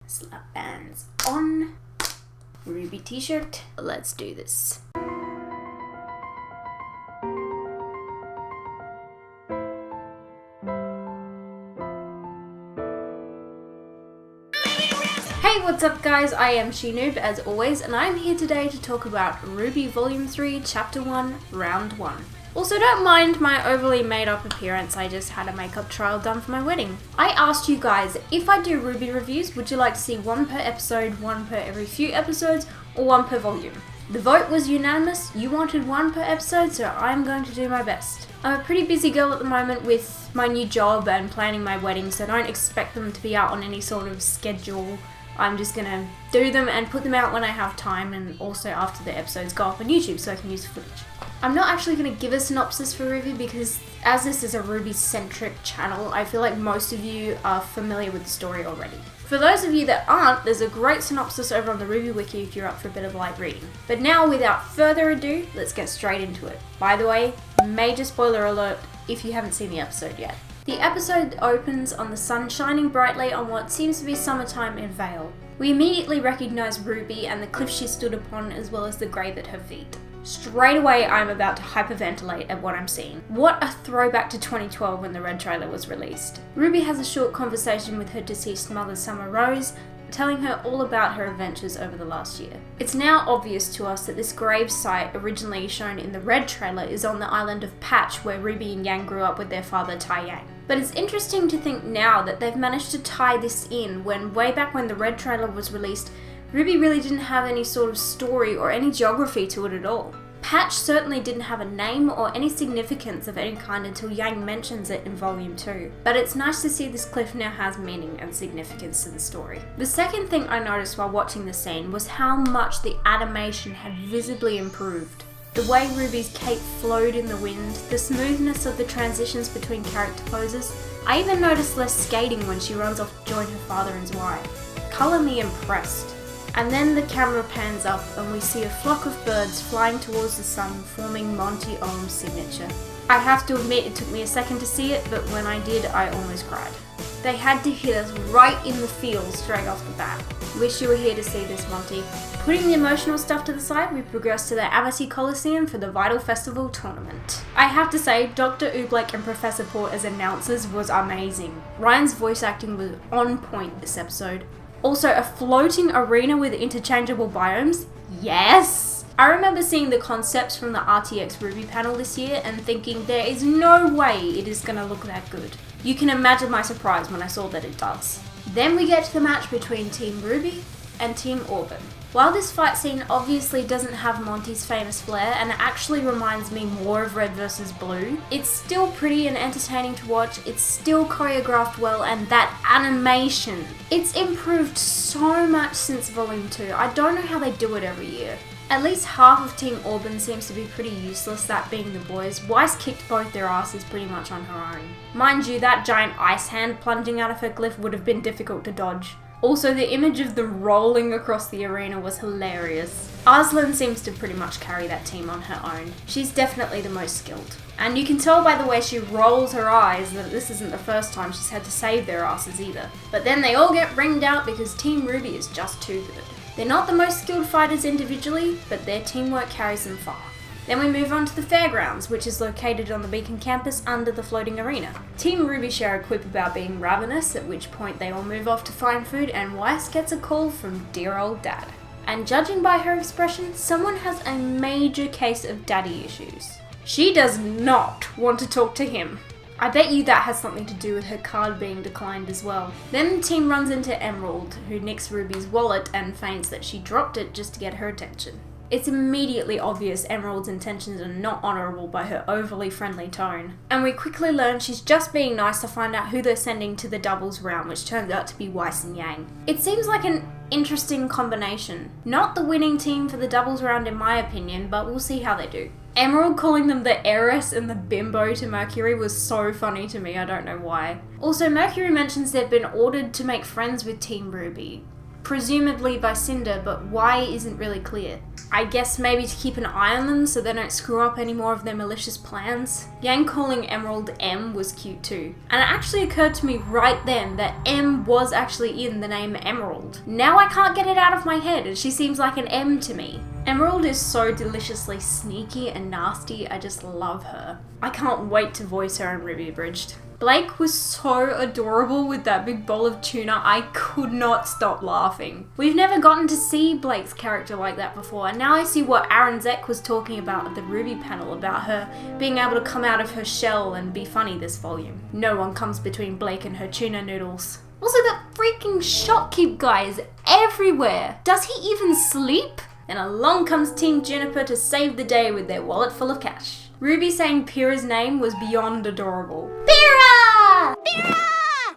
Slap bands on. RWBY t-shirt. Let's do this. Hey, what's up guys? I am SheNoob as always, and I'm here today to talk about RWBY Volume 3, Chapter 1, Round 1. Also, don't mind my overly made up appearance, I just had a makeup trial done for my wedding. I asked you guys, if I do RWBY reviews, would you like to see one per episode, one per every few episodes, or one per volume? The vote was unanimous, you wanted one per episode, so I'm going to do my best. I'm a pretty busy girl at the moment with my new job and planning my wedding, so don't expect them to be out on any sort of schedule. I'm just gonna do them and put them out when I have time, and also after the episodes go up on YouTube so I can use the footage. I'm not actually gonna give a synopsis for RWBY because as this is a RWBY-centric channel, I feel like most of you are familiar with the story already. For those of you that aren't, there's a great synopsis over on the RWBY Wiki if you're up for a bit of light reading. But now, without further ado, let's get straight into it. By the way, major spoiler alert if you haven't seen the episode yet. The episode opens on the sun shining brightly on what seems to be summertime in Vale. We immediately recognise RWBY and the cliff she stood upon, as well as the grave at her feet. Straight away, I'm about to hyperventilate at what I'm seeing. What a throwback to 2012 when the Red trailer was released. RWBY has a short conversation with her deceased mother, Summer Rose, telling her all about her adventures over the last year. It's now obvious to us that this grave site, originally shown in the Red trailer, is on the island of Patch, where RWBY and Yang grew up with their father, Tai Yang. But it's interesting to think now that they've managed to tie this in when way back when the Red trailer was released, RWBY really didn't have any sort of story or any geography to it at all. Patch certainly didn't have a name or any significance of any kind until Yang mentions it in Volume 2. But it's nice to see this cliff now has meaning and significance to the story. The second thing I noticed while watching the scene was how much the animation had visibly improved. The way RWBY's cape flowed in the wind, the smoothness of the transitions between character poses. I even noticed less skating when she runs off to join her father and his wife. Colour me impressed. And then the camera pans up and we see a flock of birds flying towards the sun, forming Monty Ohm's signature. I have to admit it took me a second to see it, but when I did, I almost cried. They had to hit us right in the feels straight off the bat. Wish you were here to see this, Monty. Putting the emotional stuff to the side, we progress to the Amity Coliseum for the Vital Festival tournament. I have to say, Dr. Oobleck and Professor Port as announcers was amazing. Ryan's voice acting was on point this episode. Also, a floating arena with interchangeable biomes? Yes! I remember seeing the concepts from the RTX RWBY panel this year and thinking there is no way it is going to look that good. You can imagine my surprise when I saw that it does. Then we get to the match between Team RWBY and Team Auburn. While this fight scene obviously doesn't have Monty's famous flair and actually reminds me more of Red vs Blue, it's still pretty and entertaining to watch, it's still choreographed well, and that animation, it's improved so much since Volume 2. I don't know how they do it every year. At least half of Team Auburn seems to be pretty useless, that being the boys. Weiss kicked both their asses pretty much on her own. Mind you, that giant ice hand plunging out of her glyph would have been difficult to dodge. Also, the image of them rolling across the arena was hilarious. Arslan seems to pretty much carry that team on her own. She's definitely the most skilled. And you can tell by the way she rolls her eyes that this isn't the first time she's had to save their asses either. But then they all get ringed out because Team RWBY is just too good. They're not the most skilled fighters individually, but their teamwork carries them far. Then we move on to the fairgrounds, which is located on the Beacon campus under the floating arena. Team RWBY share a quip about being ravenous, at which point they all move off to find food and Weiss gets a call from dear old dad. And judging by her expression, someone has a major case of daddy issues. She does not want to talk to him. I bet you that has something to do with her card being declined as well. Then the team runs into Emerald, who nicks RWBY's wallet and feigns that she dropped it just to get her attention. It's immediately obvious Emerald's intentions are not honourable by her overly friendly tone. And we quickly learn she's just being nice to find out who they're sending to the doubles round, which turns out to be Weiss and Yang. It seems like an interesting combination. Not the winning team for the doubles round in my opinion, but we'll see how they do. Emerald calling them the heiress and the bimbo to Mercury was so funny to me, I don't know why. Also, Mercury mentions they've been ordered to make friends with Team RWBY. presumably by Cinder, but why isn't really clear. I guess maybe to keep an eye on them so they don't screw up any more of their malicious plans. Yang calling Emerald M was cute too. And it actually occurred to me right then that M was actually in the name Emerald. Now I can't get it out of my head and she seems like an M to me. Emerald is so deliciously sneaky and nasty, I just love her. I can't wait to voice her in RWBY Abridged. Blake was so adorable with that big bowl of tuna, I could not stop laughing. We've never gotten to see Blake's character like that before, and now I see what Aaron Zek was talking about at the RWBY panel about her being able to come out of her shell and be funny this volume. No one comes between Blake and her tuna noodles. Also, that freaking shopkeep guy is everywhere. Does he even sleep? Then along comes Team Juniper to save the day with their wallet full of cash. RWBY saying Pyrrha's name was beyond adorable. Pyrrha! Pyrrha!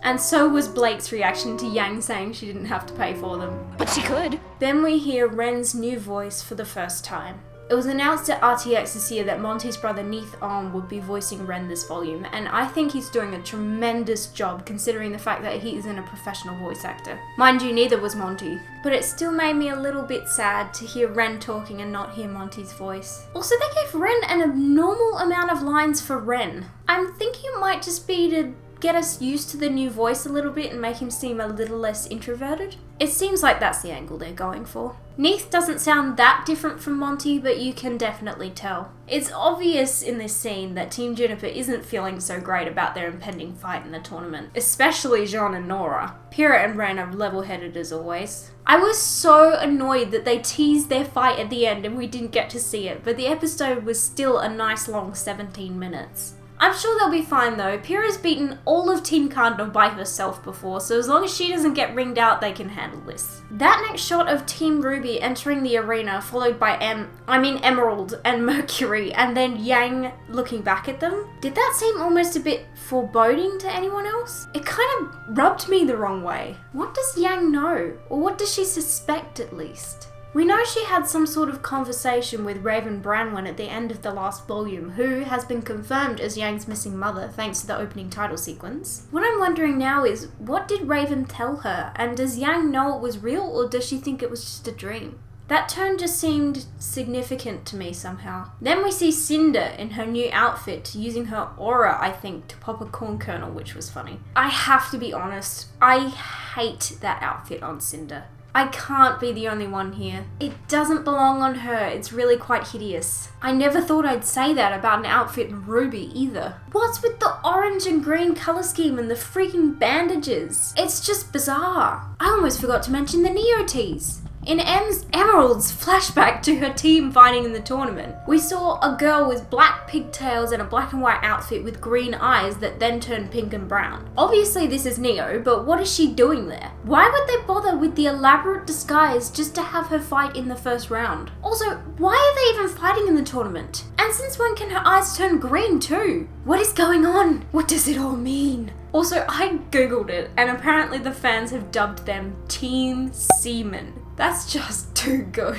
And so was Blake's reaction to Yang saying she didn't have to pay for them. But she could. Then we hear Ren's new voice for the first time. It was announced at RTX this year that Monty's brother Neith Om would be voicing Ren this volume, and I think he's doing a tremendous job considering the fact that he isn't a professional voice actor. Mind you, neither was Monty, but it still made me a little bit sad to hear Ren talking and not hear Monty's voice. Also, they gave Ren an abnormal amount of lines for Ren. I'm thinking it might just be to get us used to the new voice a little bit and make him seem a little less introverted. It seems like that's the angle they're going for. Neith doesn't sound that different from Monty, but you can definitely tell. It's obvious in this scene that Team Juniper isn't feeling so great about their impending fight in the tournament, especially Jean and Nora. Pyrrha and Ren are level-headed as always. I was so annoyed that they teased their fight at the end and we didn't get to see it, but the episode was still a nice long 17 minutes. I'm sure they'll be fine though. Pyrrha's beaten all of Team Cardinal by herself before, so as long as she doesn't get ringed out, they can handle this. That next shot of Team RWBY entering the arena, followed by Emerald and Mercury, and then Yang looking back at them. Did that seem almost a bit foreboding to anyone else? It kind of rubbed me the wrong way. What does Yang know? Or what does she suspect at least? We know she had some sort of conversation with Raven Branwen at the end of the last volume, who has been confirmed as Yang's missing mother thanks to the opening title sequence. What I'm wondering now is, what did Raven tell her? And does Yang know it was real, or does she think it was just a dream? That turn just seemed significant to me somehow. Then we see Cinder in her new outfit, using her aura, I think, to pop a corn kernel, which was funny. I have to be honest, I hate that outfit on Cinder. I can't be the only one here. It doesn't belong on her, it's really quite hideous. I never thought I'd say that about an outfit in RWBY either. What's with the orange and green colour scheme and the freaking bandages? It's just bizarre. I almost forgot to mention the Neo tees. In Emerald's flashback to her team fighting in the tournament, we saw a girl with black pigtails and a black and white outfit with green eyes that then turned pink and brown. Obviously this is Neo, but what is she doing there? Why would they bother with the elaborate disguise just to have her fight in the first round? Also, why are they even fighting in the tournament? And since when can her eyes turn green too? What is going on? What does it all mean? Also, I googled it, and apparently the fans have dubbed them Team Seaman. That's just too good.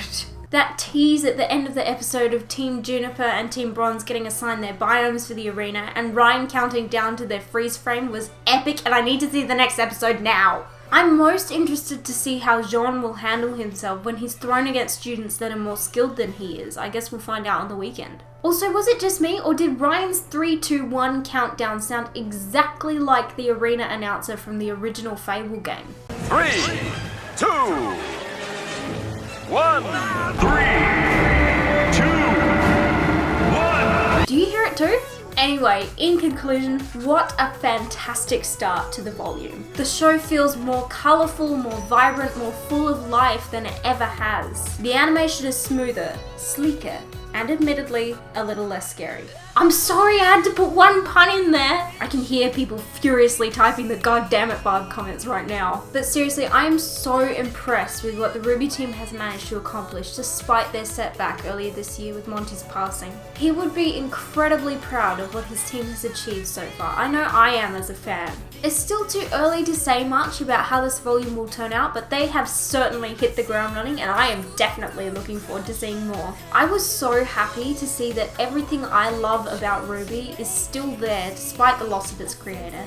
That tease at the end of the episode of Team Juniper and Team Bronze getting assigned their biomes for the arena and Ryan counting down to their freeze frame was epic, and I need to see the next episode now. I'm most interested to see how Jean will handle himself when he's thrown against students that are more skilled than he is. I guess we'll find out on the weekend. Also, was it just me, or did Ryan's 3, 2, 1 countdown sound exactly like the arena announcer from the original Fable game? 3, 2, 1. 3, 2, 1. Do you hear it too? Anyway, in conclusion, what a fantastic start to the volume. The show feels more colourful, more vibrant, more full of life than it ever has. The animation is smoother, sleeker, and admittedly, a little less scary. I'm sorry I had to put one pun in there. I can hear people furiously typing the goddammit Barb comments right now. But seriously, I am so impressed with what the RWBY team has managed to accomplish despite their setback earlier this year with Monty's passing. He would be incredibly proud of what his team has achieved so far. I know I am as a fan. It's still too early to say much about how this volume will turn out, but they have certainly hit the ground running and I am definitely looking forward to seeing more. I was so happy to see that everything I love about RWBY is still there despite the loss of its creator.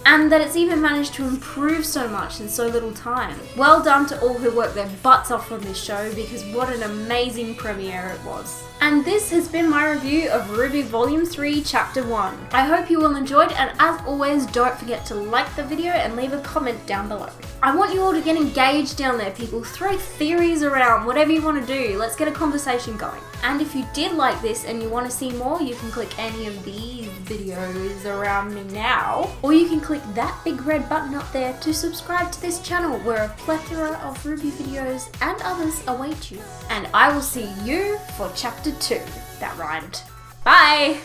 and that it's even managed to improve so much in so little time. Well done to all who worked their butts off on this show, because what an amazing premiere it was. And this has been my review of RWBY Volume 3 Chapter 1. I hope you all enjoyed, and as always, don't forget to like the video and leave a comment down below. I want you all to get engaged down there, people. Throw theories around, whatever you want to do. Let's get a conversation going. And if you did like this and you want to see more, you can click any of these videos around me now, or you can click that big red button up there to subscribe to this channel, where a plethora of RWBY videos and others await you. And I will see you for Chapter 2. That rhymed. Bye!